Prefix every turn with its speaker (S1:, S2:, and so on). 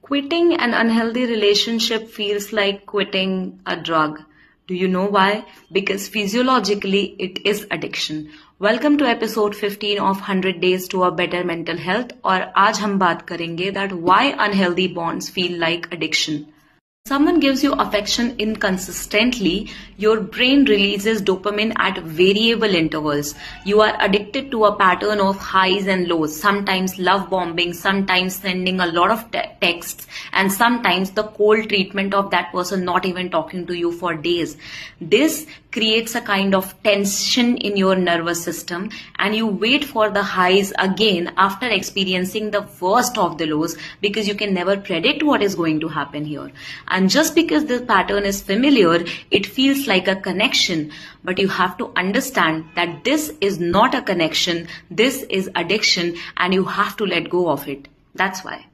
S1: Quitting an unhealthy relationship feels like quitting a drug. Do you know why? Because physiologically it is addiction. Welcome to episode 15 of 100 Days to a Better Mental Health और आज हम बात करेंगे that why unhealthy bonds feel like addiction. Someone gives you affection inconsistently, your brain releases dopamine at variable intervals. You are addicted to a pattern of highs and lows, sometimes love bombing, sometimes sending a lot of texts, and sometimes the cold treatment of that person not even talking to you for days. This creates a kind of tension in your nervous system, and you wait for the highs again after experiencing the worst of the lows because you can never predict what is going to happen here. And just because this pattern is familiar, it feels like a connection. But you have to understand that this is not a connection, this is addiction, and you have to let go of it. That's why.